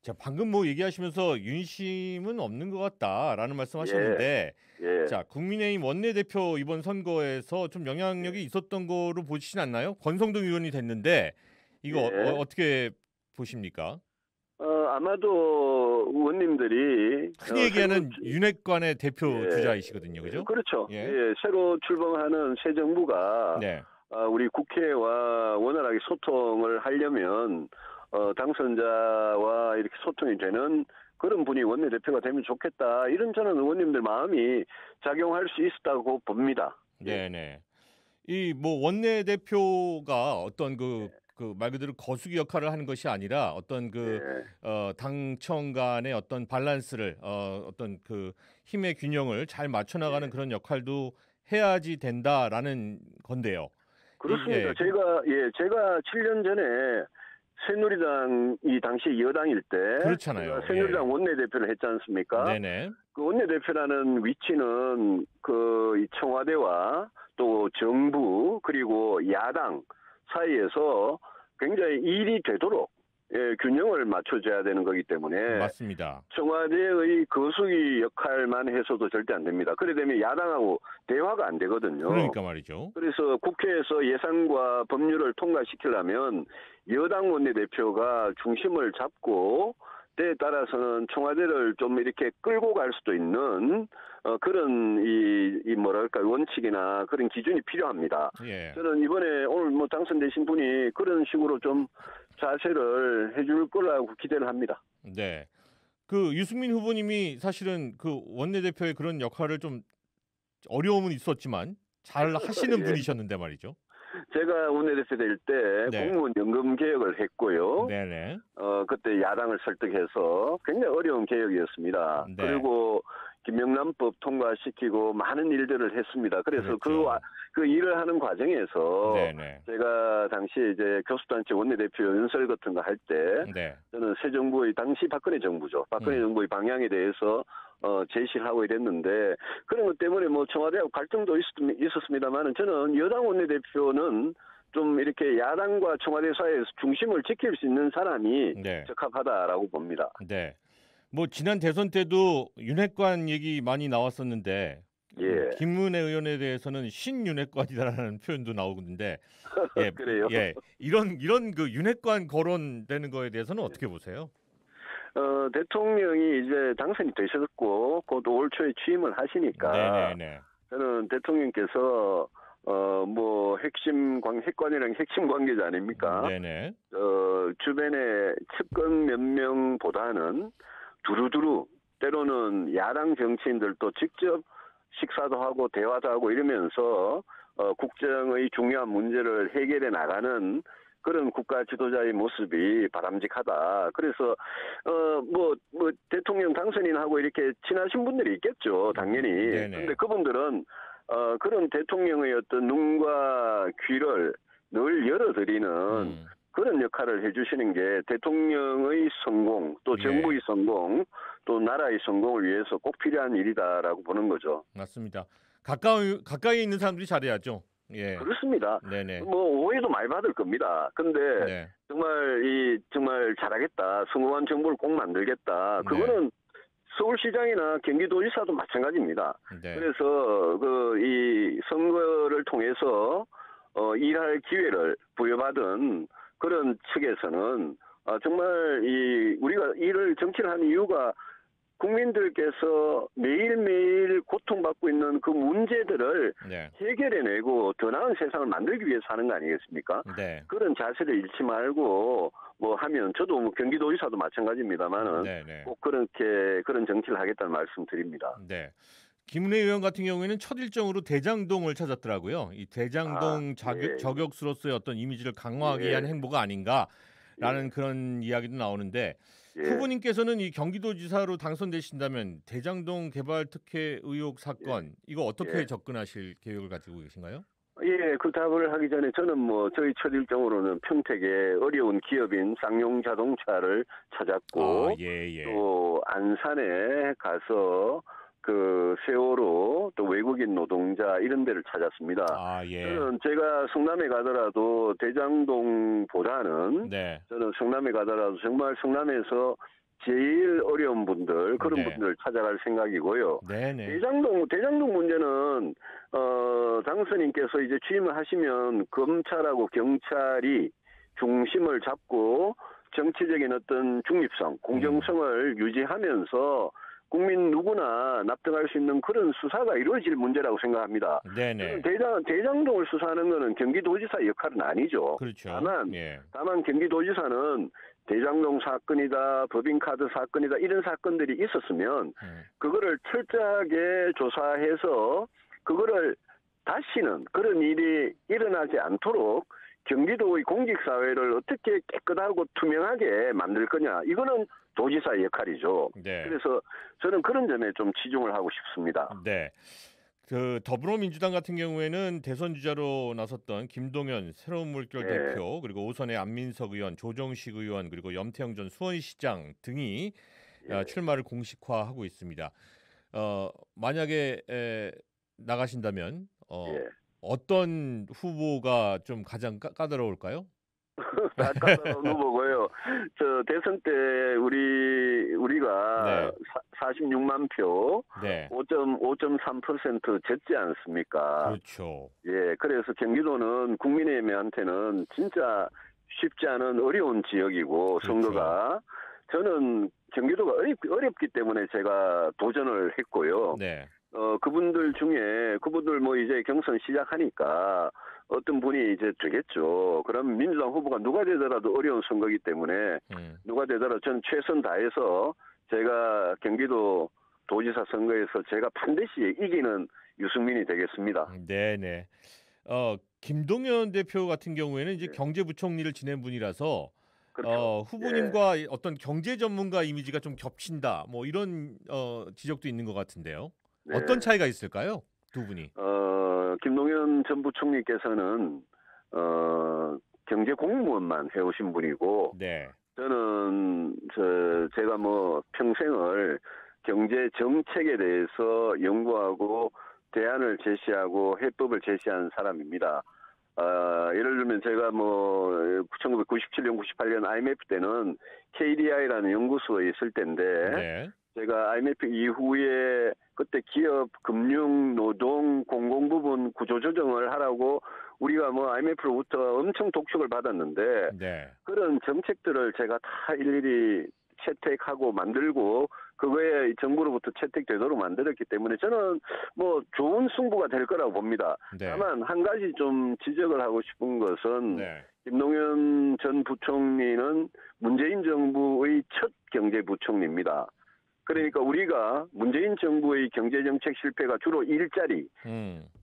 자, 방금 뭐 얘기하시면서 윤심은 없는 것 같다라는 예, 말씀하셨는데, 예, 자, 국민의힘 원내대표 이번 선거에서 좀 영향력이 예, 있었던 거로 보시진 않나요? 권성동 의원이 됐는데 이거 예. 떻게 보십니까? 아마도 의원님들이 흔히 얘기하는 윤핵관의 대표 예, 주자이시거든요, 그죠? 그렇죠. 예, 예, 새로 출범하는 새 정부가 네, 우리 국회와 원활하게 소통을 하려면 당선자와 이렇게 소통이 되는 그런 분이 원내대표가 되면 좋겠다. 이런 저는 의원님들 마음이 작용할 수 있었다고 봅니다. 예, 네, 네. 이 뭐 원내대표가 어떤 그 말 그대로 거수기 역할을 하는 것이 아니라 어떤 예, 당청 간의 어떤 밸런스를 어떤 그 힘의 균형을 잘 맞춰 나가는 예. 그런 역할도 해야지 된다라는 건데요. 이 그렇습니다. 예. 제가 7년 전에 새누리당이 당시 여당일 때 제가 그렇잖아요. 새누리당 예. 원내대표를 했지 않습니까? 네네. 그 원내대표라는 위치는 이 청와대와 또 정부 그리고 야당 사이에서 굉장히 일이 되도록 균형을 맞춰줘야 되는 거기 때문에 맞습니다. 청와대의 거수기 역할만 해서도 절대 안 됩니다. 그래 되면 야당하고 대화가 안 되거든요. 그러니까 말이죠. 그래서 국회에서 예산과 법률을 통과시키려면 여당 원내대표가 중심을 잡고 때에 따라서는 청와대를 좀 이렇게 끌고 갈 수도 있는 그런 이 뭐랄까 원칙이나 그런 기준이 필요합니다. 예. 저는 이번에 오늘 뭐 당선되신 분이 그런 식으로 좀 자세를 해줄 거라고 기대를 합니다. 네. 그 유승민 후보님이 사실은 그 원내대표의 그런 역할을 좀 어려움은 있었지만 잘 하시는 예. 분이셨는데 말이죠. 제가 원내대표 될 때 네. 공무원 연금 개혁을 했고요. 네네. 그때 야당을 설득해서 굉장히 어려운 개혁이었습니다. 네. 그리고 김영란법 통과시키고 많은 일들을 했습니다. 그래서 그랬죠. 그 일을 하는 과정에서 네네. 제가 당시에 이제 교수단체 원내대표 연설 같은 거 할 때 네. 저는 새 정부의 당시 박근혜 정부죠. 박근혜 음. 정부의 방향에 대해서 제시를 하고 이랬는데 그런 것 때문에 뭐 청와대하고 갈등도 있었습니다만은 저는 여당 원내대표는 좀 이렇게 야당과 청와대 사이에서 중심을 지킬 수 있는 사람이 네. 적합하다라고 봅니다. 네. 뭐 지난 대선 때도 윤핵관 얘기 많이 나왔었는데 예, 김은혜 의원에 대해서는 신윤핵관이다라는 표현도 나오는데 예. 그래요. 예. 이런 그 윤핵관 거론되는 거에 대해서는 어떻게 보세요? 대통령이 이제 당선이 되셨고, 곧 올 초에 취임을 하시니까, 네네네. 저는 대통령께서, 핵관이랑 핵심 관계자 아닙니까? 네네. 주변에 측근 몇 명보다는 두루두루, 때로는 야당 정치인들도 직접 식사도 하고 대화도 하고 이러면서, 국정의 중요한 문제를 해결해 나가는 그런 국가 지도자의 모습이 바람직하다. 그래서 대통령 당선인하고 이렇게 친하신 분들이 있겠죠, 당연히. 네네. 그런데 그분들은 그런 대통령의 어떤 눈과 귀를 늘 열어드리는 음. 그런 역할을 해주시는 게 대통령의 성공, 또 예. 정부의 성공, 또 나라의 성공을 위해서 꼭 필요한 일이다라고 보는 거죠. 맞습니다. 가까이 있는 사람들이 잘해야죠. 예. 그렇습니다. 네네. 뭐 오해도 많이 받을 겁니다. 근데 네. 정말 잘하겠다. 성공한 정부를 꼭 만들겠다. 네. 그거는 서울시장이나 경기도지사도 마찬가지입니다. 네. 그래서 이 선거를 통해서 일할 기회를 부여받은 그런 측에서는 정말 우리가 정치를 하는 이유가 국민들께서 매일매일 고통받고 있는 그 문제들을 네. 해결해내고 더 나은 세상을 만들기 위해서 하는 거 아니겠습니까? 네. 그런 자세를 잃지 말고 하면 저도 뭐 경기도의사도 마찬가지입니다만은 네네. 꼭 그런 정치를 하겠다는 말씀 드립니다. 네. 김은혜 의원 같은 경우에는 첫 일정으로 대장동을 찾았더라고요. 이 아, 대장동 예, 저격수로서의 어떤 이미지를 강화하기 위한 예, 행보가 아닌가라는 예, 그런 이야기도 나오는데 예, 후보님께서는 이 경기도지사로 당선되신다면 대장동 개발 특혜 의혹 예, 사건 이거 어떻게 예. 접근하실 계획을 가지고 계신가요? 예, 그 답을 하기 전에 저는 저희 첫 일정으로는 평택의 어려운 기업인 쌍용 자동차를 아, 찾았고, 예, 예. 또 안산에 가서 그 세월호 또 외국인 노동자 이런 데를 찾았습니다. 아, 예. 저는 제가 성남에 가더라도 대장동보다는 네. 저는 성남에 가더라도 정말 성남에서 제일 어려운 분들 그런 네. 분들 찾아갈 생각이고요. 네네. 대장동 문제는 당선인께서 이제 취임을 하시면 검찰하고 경찰이 중심을 잡고 정치적인 어떤 중립성, 공정성을 유지하면서 국민 누구나 납득할 수 있는 그런 수사가 이루어질 문제라고 생각합니다. 네네. 대장동을 수사하는 것은 경기도지사 역할은 아니죠. 그렇죠. 예. 다만 경기도지사는 대장동 사건이다, 법인카드 사건이다 이런 사건들이 있었으면 그거를 철저하게 조사해서 그거를 다시는 그런 일이 일어나지 않도록 경기도의 공직사회를 어떻게 깨끗하고 투명하게 만들 거냐. 이거는 도지사의 역할이죠. 네. 그래서 저는 그런 점에 좀 치중을 하고 싶습니다. 네. 그 더불어민주당 같은 경우에는 대선 주자로 나섰던 김동연 새로운 물결 네. 대표 그리고 오선의 안민석 의원, 조정식 의원 그리고 염태영 전 수원시장 등이 출마를 공식화하고 있습니다. 만약에 나가신다면 예. 어떤 후보가 좀 가장 까다로울까요? 까다로운 후보고요. 저 대선 때 우리가 네. 46만 표, 네. 5.3% 졌지 않습니까? 그렇죠. 예, 그래서 경기도는 국민의힘한테는 진짜 쉽지 않은 어려운 지역이고 그렇죠. 선거가 저는 경기도가 어렵기 때문에 제가 도전을 했고요. 네. 그분들 뭐 이제 경선 시작하니까 어떤 분이 이제 되겠죠. 그럼 민주당 후보가 누가 되더라도 어려운 선거이기 때문에 누가 되더라도 전 최선 다해서 제가 경기도 도지사 선거에서 제가 반드시 이기는 유승민이 되겠습니다. 네네. 김동연 대표 같은 경우에는 이제 네. 경제부총리를 지낸 분이라서 그렇죠. 후보님과 어떤 경제 전문가 이미지가 좀 겹친다. 뭐 이런 지적도 있는 것 같은데요. 네. 어떤 차이가 있을까요? 두 분이. 김동연 전 부총리께서는 경제 공무원만 해오신 분이고 네. 저는 제가 뭐 평생을 경제 정책에 대해서 연구하고 대안을 제시하고 해법을 제시한 사람입니다. 예를 들면 제가 뭐 1997년, 98년 IMF 때는 KDI라는 연구소에 있을 때인데 네. 제가 IMF 이후에 그때 기업, 금융, 노동, 공공 부분 구조조정을 하라고 우리가 뭐 IMF로부터 엄청 독촉을 받았는데 네. 그런 정책들을 제가 다 일일이 채택하고 만들고 그거에 정부로부터 채택되도록 만들었기 때문에 저는 뭐 좋은 승부가 될 거라고 봅니다. 네. 다만 한 가지 좀 지적을 하고 싶은 것은 네. 김동연 전 부총리는 문재인 정부의 첫 경제부총리입니다. 그러니까 우리가 문재인 정부의 경제정책 실패가 주로 일자리,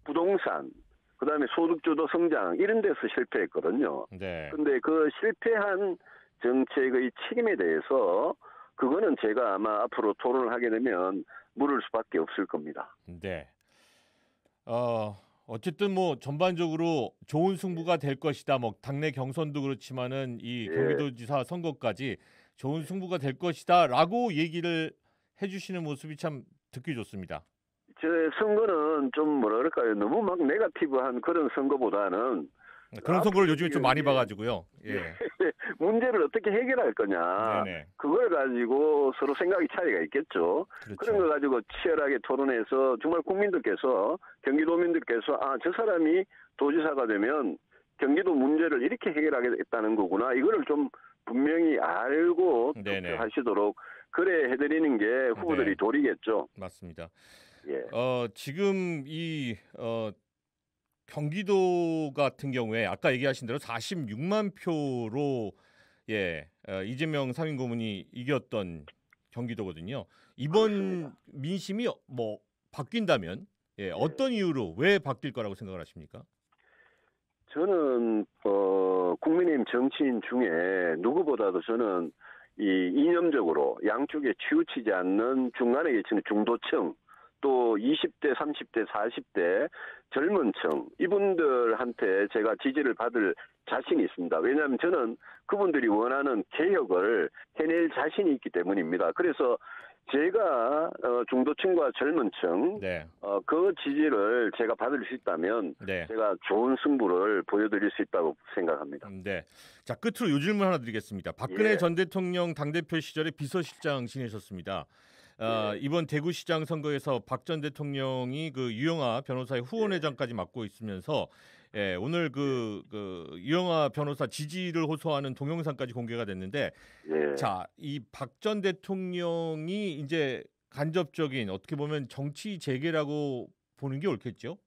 부동산, 그다음에 소득주도 성장 이런 데서 실패했거든요. 네. 근데 그 실패한 정책의 책임에 대해서 그거는 제가 아마 앞으로 토론을 하게 되면 물을 수밖에 없을 겁니다. 네. 어쨌든 뭐 전반적으로 좋은 승부가 될 것이다. 뭐 당내 경선도 그렇지만은 이 경기도지사 선거까지 좋은 승부가 될 것이다라고 얘기를 해주시는 모습이 참 듣기 좋습니다. 저 선거는 좀 뭐라 그럴까요? 너무 막 네거티브한 그런 선거보다는 그런 선거를 요즘에 좀 많이 봐가지고요. 예. 문제를 어떻게 해결할 거냐. 네네. 그걸 가지고 서로 생각이 차이가 있겠죠. 그렇죠. 그런 걸 가지고 치열하게 토론해서 정말 국민들께서 경기도민들께서 저 사람이 도지사가 되면 경기도 문제를 이렇게 해결하겠다는 거구나. 이거를 좀 분명히 알고 투표하시도록 그래 해드리는 게 후보들이 도리겠죠. 맞습니다. 예. 지금 이 경기도 같은 경우에 아까 얘기하신 대로 46만 표로 이재명 상임고문이 이겼던 경기도거든요. 이번 그렇습니다. 민심이 뭐 바뀐다면 어떤 이유로 왜 바뀔 거라고 생각을 하십니까? 저는 국민의힘 정치인 중에 누구보다도 저는 이 이념적으로 양쪽에 치우치지 않는 중간에 계시는 중도층 또 20대, 30대, 40대 젊은 층 이분들한테 제가 지지를 받을 자신이 있습니다. 왜냐하면 저는 그분들이 원하는 개혁을 해낼 자신이 있기 때문입니다. 그래서 제가 중도층과 젊은층 네. 그 지지를 제가 받을 수 있다면 네. 제가 좋은 승부를 보여드릴 수 있다고 생각합니다. 네. 자, 끝으로 요 질문 하나 드리겠습니다. 박근혜 예. 전 대통령 당대표 시절에 비서실장 지내셨습니다. 예. 이번 대구시장 선거에서 박 전 대통령이 그 유영아 변호사의 후원회장까지 맡고 있으면서 오늘 그 유영아 변호사 지지를 호소하는 동영상까지 공개가 됐는데 예. 자, 이 박 전 대통령이 이제 간접적인 어떻게 보면 정치 재개라고 보는 게 옳겠죠?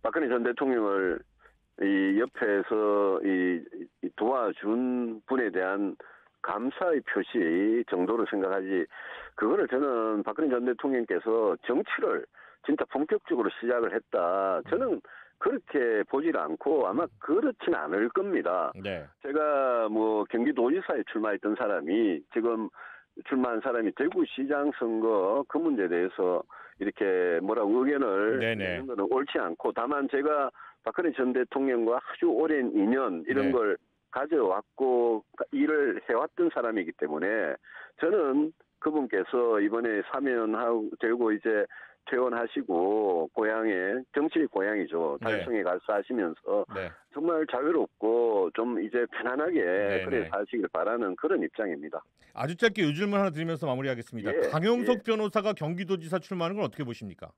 박근혜 전 대통령을 이 옆에서 이 도와준 분에 대한 감사의 표시 정도로 생각하지, 그거를 저는 박근혜 전 대통령께서 정치를 진짜 본격적으로 시작을 했다, 저는 그렇게 보질 않고 아마 그렇진 않을 겁니다. 네. 제가 뭐 경기도지사에 출마했던 사람이 지금 출마한 사람이 대구시장 선거 그 문제에 대해서 이렇게 뭐라고 의견을 네네. 내는 것은 옳지 않고, 다만 제가 박근혜 전 대통령과 아주 오랜 인연 이런 네. 걸 가져왔고 일을 해왔던 사람이기 때문에 저는 그분께서 이번에 사면하고 되고 이제 퇴원하시고 고향에, 정치의 고향이죠, 네. 달성에 가서 사시면서 네. 정말 자유롭고 좀 이제 편안하게 네네. 그래 사시길 바라는 그런 입장입니다. 아주 짧게 요 질문 하나 드리면서 마무리하겠습니다. 예, 강용석 변호사가 경기도지사 출마하는 건 어떻게 보십니까?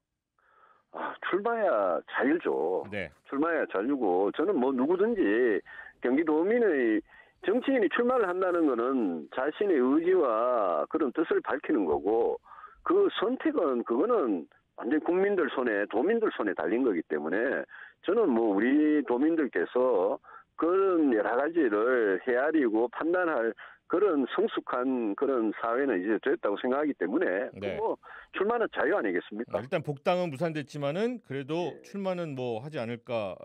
출마야 자유죠. 네. 출마야 자유고, 저는 뭐 누구든지 경기도민의 정치인이 출마를 한다는 거는 자신의 의지와 그런 뜻을 밝히는 거고, 그 선택은 그거는 완전 국민들 손에, 도민들 손에 달린 거기 때문에 저는 뭐 우리 도민들께서 그런 여러 가지를 헤아리고 판단할 그런 성숙한 그런 사회는 이제 됐다고 생각하기 때문에 네. 뭐 출마는 자유 아니겠습니까? 일단 복당은 무산됐지만은 그래도 예. 출마는 뭐 하지 않을까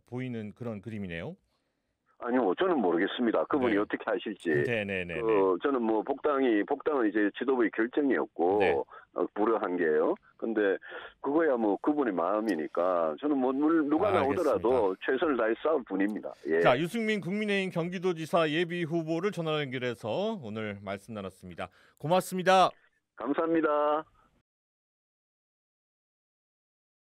보이는 그런 그림이네요. 아니요, 저는 모르겠습니다. 그분이 네. 어떻게 하실지. 네네네. 저는 뭐 복당은 이제 지도부의 결정이었고 네. 불허한 게요. 근데 그거야 뭐 그분의 마음이니까 저는 뭐 누가 나오더라도 최선을 다해 싸울 뿐입니다. 예. 자, 유승민 국민의힘 경기도지사 예비 후보를 전화 연결해서 오늘 말씀 나눴습니다. 고맙습니다. 감사합니다.